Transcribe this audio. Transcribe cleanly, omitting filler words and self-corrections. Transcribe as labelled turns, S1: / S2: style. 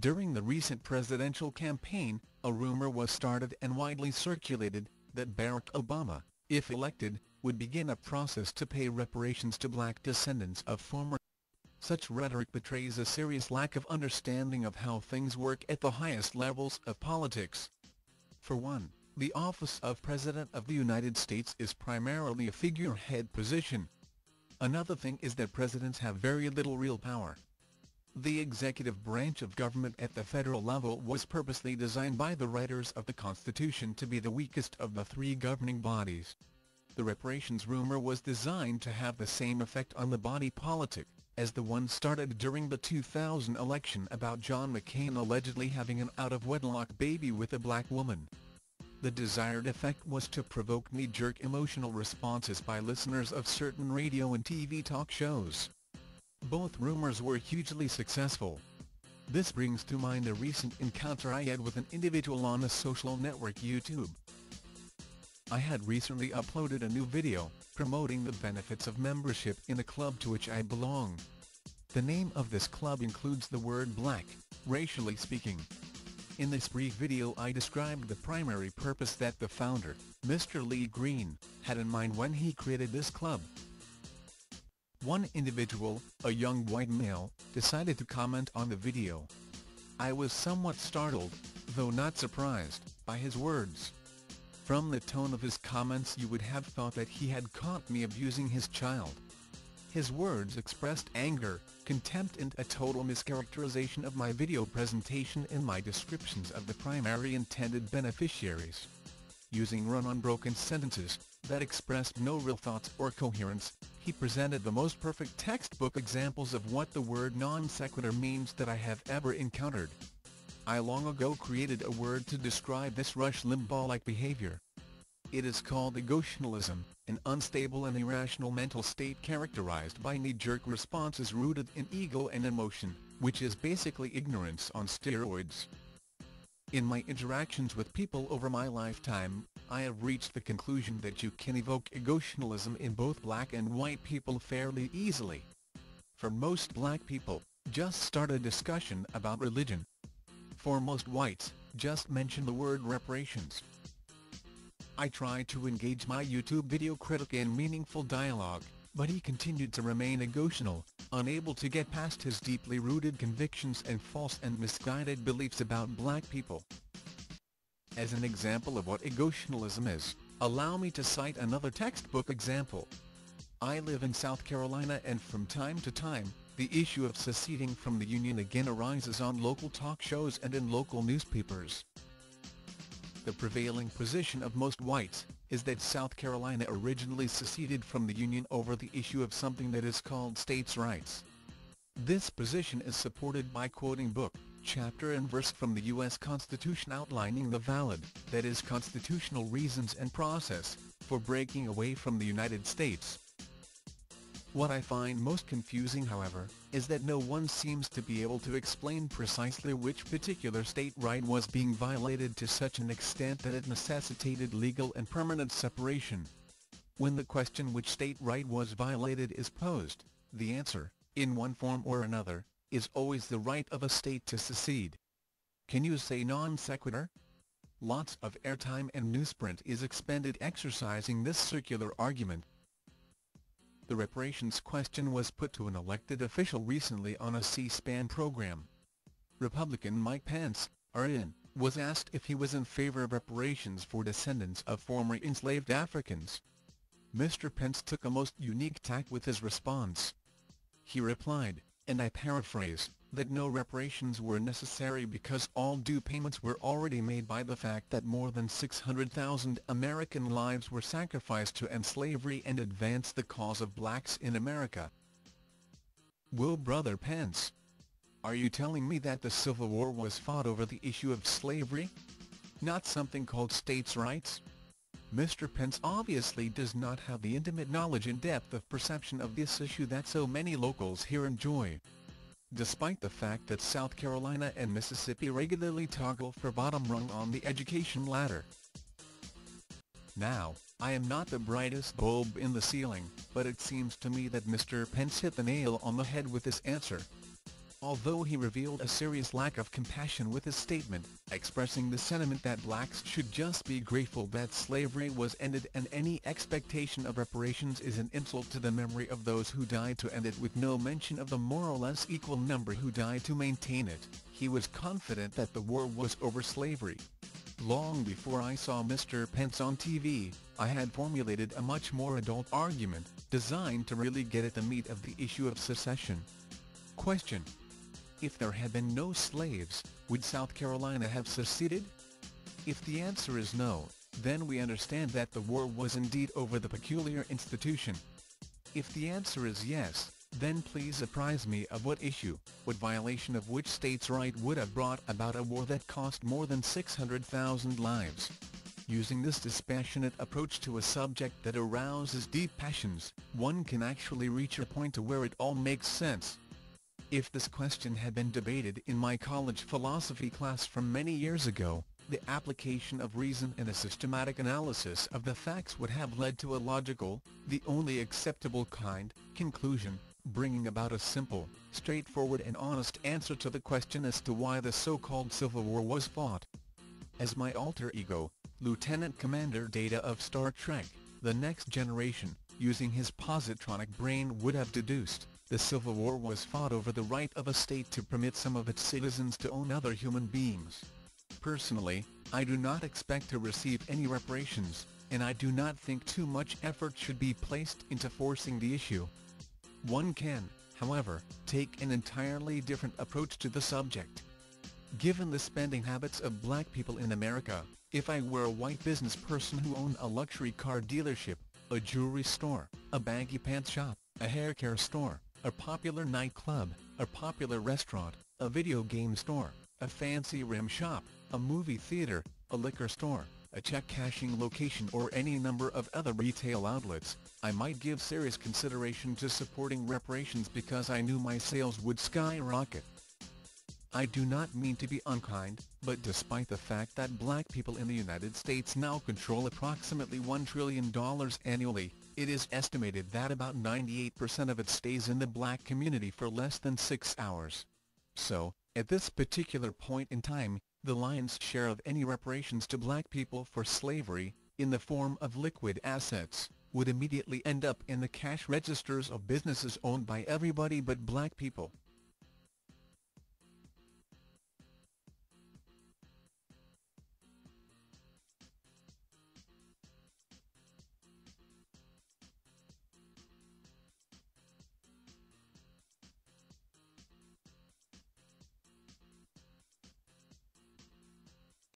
S1: During the recent presidential campaign, a rumor was started and widely circulated that Barack Obama, if elected, would begin a process to pay reparations to black descendants of former. Such rhetoric betrays a serious lack of understanding of how things work at the highest levels of politics. For one, the office of President of the United States is primarily a figurehead position. Another thing is that presidents have very little real power. The executive branch of government at the federal level was purposely designed by the writers of the Constitution to be the weakest of the three governing bodies. The reparations rumor was designed to have the same effect on the body politic as the one started during the 2000 election about John McCain allegedly having an out-of-wedlock baby with a black woman. The desired effect was to provoke knee-jerk emotional responses by listeners of certain radio and TV talk shows. Both rumors were hugely successful. This brings to mind a recent encounter I had with an individual on the social network YouTube. I had recently uploaded a new video, promoting the benefits of membership in a club to which I belong. The name of this club includes the word black, racially speaking. In this brief video I described the primary purpose that the founder, Mr. Lee Green, had in mind when he created this club. One individual, a young white male, decided to comment on the video. I was somewhat startled, though not surprised, by his words. From the tone of his comments you would have thought that he had caught me abusing his child. His words expressed anger, contempt and a total mischaracterization of my video presentation and my descriptions of the primary intended beneficiaries. Using run-on broken sentences that expressed no real thoughts or coherence, he presented the most perfect textbook examples of what the word non sequitur means that I have ever encountered. I long ago created a word to describe this Rush Limbaugh-like behavior. It is called egotionalism, an unstable and irrational mental state characterized by knee-jerk responses rooted in ego and emotion, which is basically ignorance on steroids. In my interactions with people over my lifetime, I have reached the conclusion that you can evoke egotionalism in both black and white people fairly easily. For most black people, just start a discussion about religion. For most whites, just mention the word reparations. I tried to engage my YouTube video critic in meaningful dialogue, but he continued to remain egotional, unable to get past his deeply rooted convictions and false and misguided beliefs about black people. As an example of what egotionalism is, allow me to cite another textbook example. I live in South Carolina and from time to time, the issue of seceding from the Union again arises on local talk shows and in local newspapers. The prevailing position of most whites is that South Carolina originally seceded from the Union over the issue of something that is called states' rights. This position is supported by quoting book, chapter and verse from the U.S. Constitution outlining the valid, that is constitutional reasons and process, for breaking away from the United States. What I find most confusing however, is that no one seems to be able to explain precisely which particular state right was being violated to such an extent that it necessitated legal and permanent separation. When the question which state right was violated is posed, the answer, in one form or another, is always the right of a state to secede. Can you say non sequitur? Lots of airtime and newsprint is expended exercising this circular argument. The reparations question was put to an elected official recently on a C-SPAN program. Republican Mike Pence, RN, was asked if he was in favor of reparations for descendants of former enslaved Africans. Mr. Pence took a most unique tack with his response. He replied, and I paraphrase, that no reparations were necessary because all due payments were already made by the fact that more than 600,000 American lives were sacrificed to end slavery and advance the cause of blacks in America. Whoa, Brother Pence! Are you telling me that the Civil War was fought over the issue of slavery? Not something called states' rights? Mr. Pence obviously does not have the intimate knowledge and depth of perception of this issue that so many locals here enjoy. Despite the fact that South Carolina and Mississippi regularly toggle for bottom rung on the education ladder. Now, I am not the brightest bulb in the ceiling, but it seems to me that Mr. Pence hit the nail on the head with this answer. Although he revealed a serious lack of compassion with his statement, expressing the sentiment that blacks should just be grateful that slavery was ended and any expectation of reparations is an insult to the memory of those who died to end it, with no mention of the more or less equal number who died to maintain it, he was confident that the war was over slavery. Long before I saw Mr. Pence on TV, I had formulated a much more adult argument, designed to really get at the meat of the issue of secession. Question: if there had been no slaves, would South Carolina have seceded? If the answer is no, then we understand that the war was indeed over the peculiar institution. If the answer is yes, then please apprise me of what issue, what violation of which state's right would have brought about a war that cost more than 600,000 lives. Using this dispassionate approach to a subject that arouses deep passions, one can actually reach a point to where it all makes sense. If this question had been debated in my college philosophy class from many years ago, the application of reason and a systematic analysis of the facts would have led to a logical, the only acceptable kind, conclusion, bringing about a simple, straightforward and honest answer to the question as to why the so-called Civil War was fought. As my alter ego, Lieutenant Commander Data of Star Trek, The Next Generation, using his positronic brain would have deduced, the Civil War was fought over the right of a state to permit some of its citizens to own other human beings. Personally, I do not expect to receive any reparations, and I do not think too much effort should be placed into forcing the issue. One can, however, take an entirely different approach to the subject. Given the spending habits of black people in America, if I were a white business person who owned a luxury car dealership, a jewelry store, a baggy pants shop, a hair care store, a popular nightclub, a popular restaurant, a video game store, a fancy rim shop, a movie theater, a liquor store, a check-cashing location or any number of other retail outlets, I might give serious consideration to supporting reparations because I knew my sales would skyrocket. I do not mean to be unkind, but despite the fact that black people in the United States now control approximately $1 trillion annually, it is estimated that about 98% of it stays in the black community for less than 6 hours. So, at this particular point in time, the lion's share of any reparations to black people for slavery, in the form of liquid assets, would immediately end up in the cash registers of businesses owned by everybody but black people.